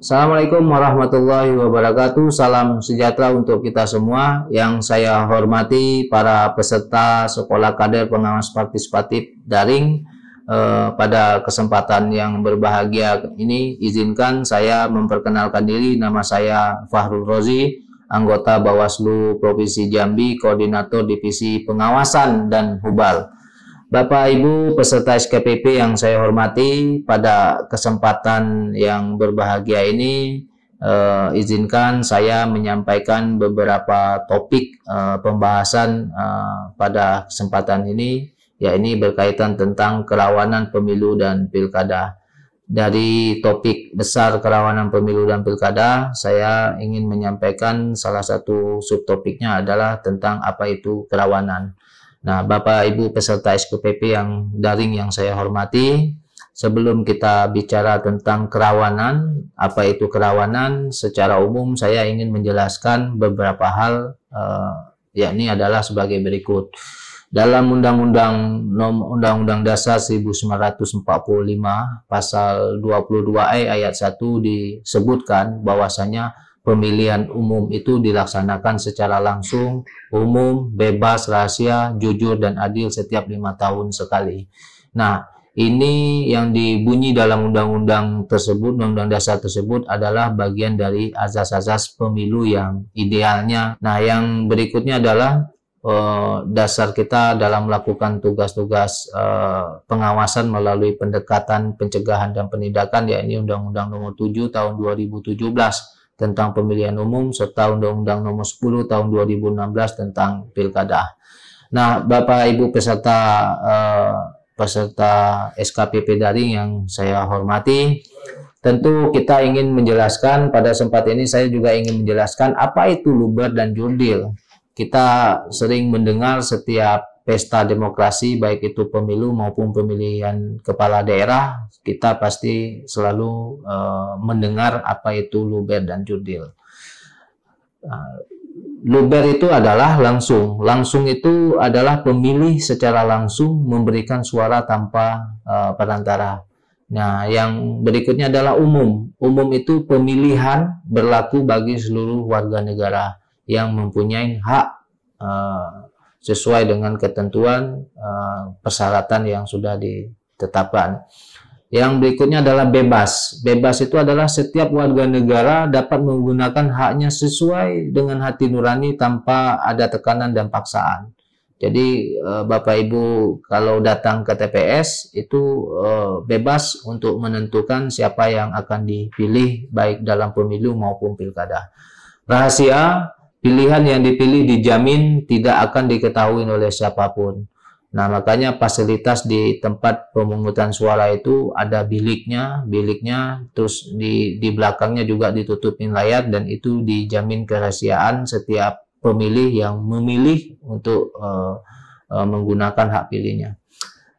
Assalamualaikum warahmatullahi wabarakatuh. Salam sejahtera untuk kita semua. Yang saya hormati para peserta Sekolah Kader Pengawas Partisipatif Daring. Pada kesempatan yang berbahagia ini, izinkan saya memperkenalkan diri. Nama saya Fahrul Rozi, anggota Bawaslu Provinsi Jambi, Koordinator Divisi Pengawasan dan Hubal. Bapak Ibu peserta SKPP yang saya hormati, pada kesempatan yang berbahagia ini izinkan saya menyampaikan beberapa topik pembahasan pada kesempatan ini, yakni berkaitan tentang kerawanan pemilu dan pilkada. Dari topik besar kerawanan pemilu dan pilkada, saya ingin menyampaikan salah satu subtopiknya adalah tentang apa itu kerawanan. Nah, Bapak Ibu peserta SKPP yang daring yang saya hormati, sebelum kita bicara tentang kerawanan, apa itu kerawanan, secara umum saya ingin menjelaskan beberapa hal, yakni adalah sebagai berikut. Dalam Undang-Undang Dasar 1945 pasal 22E ayat 1 disebutkan bahwasanya pemilihan umum itu dilaksanakan secara langsung, umum, bebas, rahasia, jujur, dan adil setiap 5 tahun sekali. Nah, ini yang dibunyi dalam undang-undang tersebut, undang-undang dasar tersebut adalah bagian dari azas-azas pemilu yang idealnya. Nah, yang berikutnya adalah dasar kita dalam melakukan tugas-tugas pengawasan melalui pendekatan pencegahan dan penindakan, yakni Undang-Undang Nomor 7 Tahun 2017 tentang pemilihan umum, serta Undang-Undang Nomor 10 Tahun 2016 tentang pilkada. Nah, Bapak Ibu peserta SKPP daring yang saya hormati, tentu kita ingin menjelaskan, pada kesempatan ini saya juga ingin menjelaskan apa itu luber dan jurdil. Kita sering mendengar setiap pesta demokrasi, baik itu pemilu maupun pemilihan kepala daerah, kita pasti selalu mendengar apa itu luber dan jurdil. Luber itu adalah langsung. Langsung itu adalah pemilih secara langsung memberikan suara tanpa perantara. Nah, yang berikutnya adalah umum. Umum itu pemilihan berlaku bagi seluruh warga negara yang mempunyai hak sesuai dengan ketentuan persyaratan yang sudah ditetapkan. Yang berikutnya adalah bebas. Bebas itu adalah setiap warga negara dapat menggunakan haknya sesuai dengan hati nurani tanpa ada tekanan dan paksaan. Jadi Bapak Ibu kalau datang ke TPS itu bebas untuk menentukan siapa yang akan dipilih baik dalam pemilu maupun pilkada. Rahasia, pilihan yang dipilih dijamin tidak akan diketahui oleh siapapun. Nah, makanya fasilitas di tempat pemungutan suara itu ada biliknya, terus di belakangnya juga ditutupin layar, dan itu dijamin kerahasiaan setiap pemilih yang memilih untuk menggunakan hak pilihnya.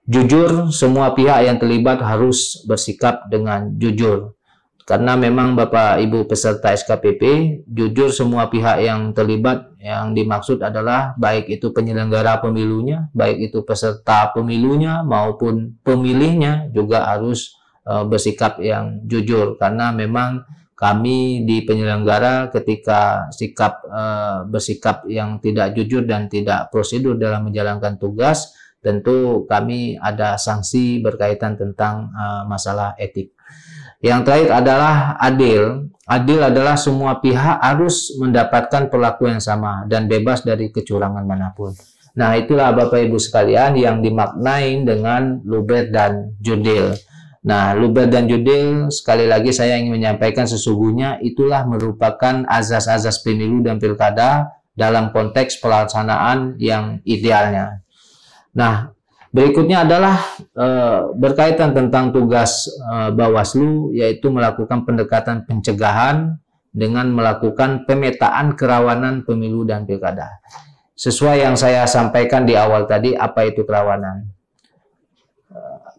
Jujur, semua pihak yang terlibat harus bersikap dengan jujur. Karena memang Bapak Ibu peserta SKPP, jujur semua pihak yang terlibat, yang dimaksud adalah baik itu penyelenggara pemilunya, baik itu peserta pemilunya maupun pemilihnya juga harus bersikap yang jujur. Karena memang kami di penyelenggara ketika bersikap yang tidak jujur dan tidak prosedur dalam menjalankan tugas, tentu kami ada sanksi berkaitan tentang masalah etik. Yang terakhir adalah adil. Adil adalah semua pihak harus mendapatkan perlakuan yang sama dan bebas dari kecurangan manapun. Nah, itulah Bapak Ibu sekalian yang dimaknai dengan luber dan jurdil. Nah, luber dan jurdil, sekali lagi saya ingin menyampaikan, sesungguhnya itulah merupakan azas-azas pemilu dan pilkada dalam konteks pelaksanaan yang idealnya. Nah, berikutnya adalah berkaitan tentang tugas Bawaslu, yaitu melakukan pendekatan pencegahan dengan melakukan pemetaan kerawanan pemilu dan pilkada. Sesuai yang saya sampaikan di awal tadi, apa itu kerawanan?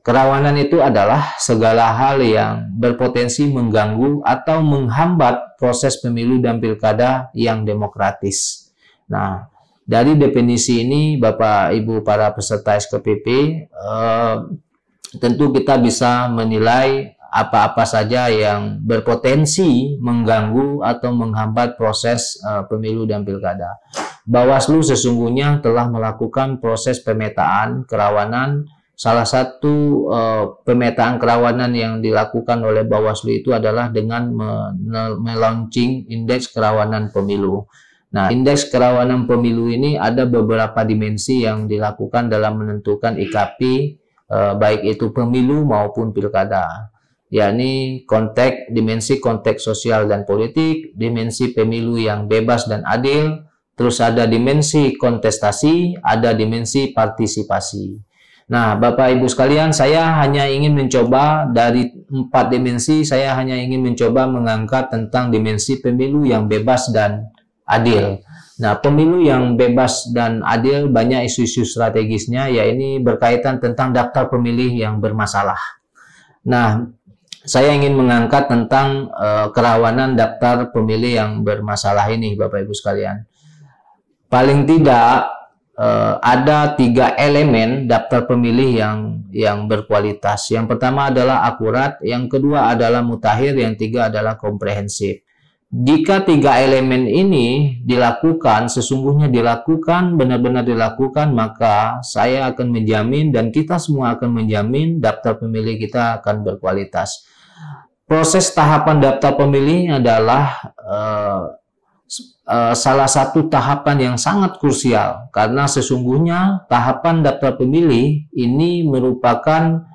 Kerawanan itu adalah segala hal yang berpotensi mengganggu atau menghambat proses pemilu dan pilkada yang demokratis. Nah, dari definisi ini, Bapak Ibu para peserta SKPP, tentu kita bisa menilai apa-apa saja yang berpotensi mengganggu atau menghambat proses pemilu dan pilkada. Bawaslu sesungguhnya telah melakukan proses pemetaan kerawanan. Salah satu pemetaan kerawanan yang dilakukan oleh Bawaslu itu adalah dengan melaunching indeks kerawanan pemilu. Nah, indeks kerawanan pemilu ini ada beberapa dimensi yang dilakukan dalam menentukan IKP, baik itu pemilu maupun pilkada, yakni dimensi konteks sosial dan politik, dimensi pemilu yang bebas dan adil, terus ada dimensi kontestasi, ada dimensi partisipasi. Nah, Bapak Ibu sekalian, saya hanya ingin mencoba dari 4 dimensi, saya hanya ingin mencoba mengangkat tentang dimensi pemilu yang bebas dan adil. Nah, pemilu yang bebas dan adil banyak isu-isu strategisnya, yaitu berkaitan tentang daftar pemilih yang bermasalah. Nah, saya ingin mengangkat tentang kerawanan daftar pemilih yang bermasalah ini, Bapak Ibu sekalian. Paling tidak ada 3 elemen daftar pemilih yang berkualitas. Yang pertama adalah akurat, yang kedua adalah mutakhir, yang ketiga adalah komprehensif. Jika 3 elemen ini dilakukan, sesungguhnya dilakukan, benar-benar dilakukan, maka saya akan menjamin dan kita semua akan menjamin daftar pemilih kita akan berkualitas. Proses tahapan daftar pemilih adalah salah satu tahapan yang sangat krusial, karena sesungguhnya tahapan daftar pemilih ini merupakan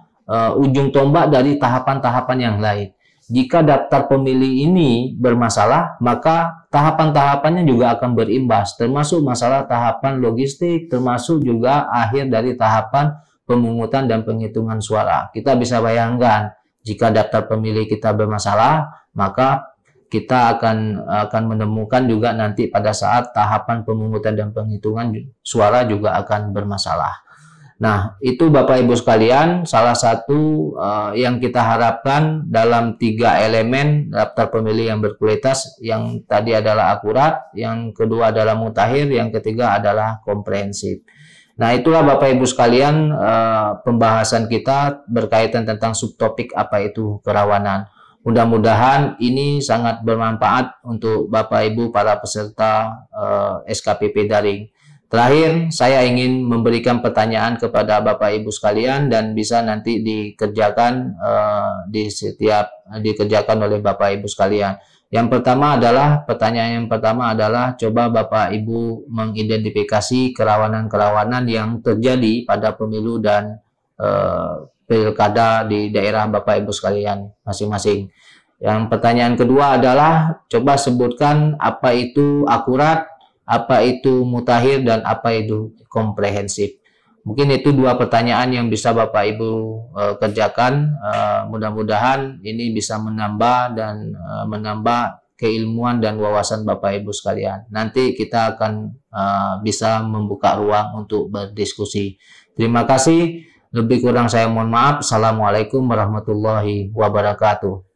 ujung tombak dari tahapan-tahapan yang lain. Jika daftar pemilih ini bermasalah, maka tahapan-tahapannya juga akan berimbas, termasuk masalah tahapan logistik, termasuk juga akhir dari tahapan pemungutan dan penghitungan suara. Kita bisa bayangkan, jika daftar pemilih kita bermasalah, maka kita akan menemukan juga nanti pada saat tahapan pemungutan dan penghitungan suara juga akan bermasalah. Nah, itu Bapak Ibu sekalian, salah satu yang kita harapkan dalam 3 elemen daftar pemilih yang berkualitas. Yang tadi adalah akurat, yang kedua adalah mutakhir, yang ketiga adalah komprehensif. Nah, itulah Bapak Ibu sekalian pembahasan kita berkaitan tentang subtopik apa itu kerawanan. Mudah-mudahan ini sangat bermanfaat untuk Bapak Ibu para peserta SKPP daring. Terakhir, saya ingin memberikan pertanyaan kepada Bapak Ibu sekalian dan bisa nanti dikerjakan dikerjakan oleh Bapak Ibu sekalian. Pertanyaan yang pertama adalah coba Bapak Ibu mengidentifikasi kerawanan-kerawanan yang terjadi pada pemilu dan pilkada di daerah Bapak Ibu sekalian masing-masing. Yang pertanyaan kedua adalah coba sebutkan apa itu akurat, apa itu mutakhir, dan apa itu komprehensif. Mungkin itu 2 pertanyaan yang bisa Bapak Ibu kerjakan. Mudah-mudahan ini bisa menambah keilmuan dan wawasan Bapak Ibu sekalian. Nanti kita akan bisa membuka ruang untuk berdiskusi. Terima kasih. Lebih kurang saya mohon maaf. Assalamualaikum warahmatullahi wabarakatuh.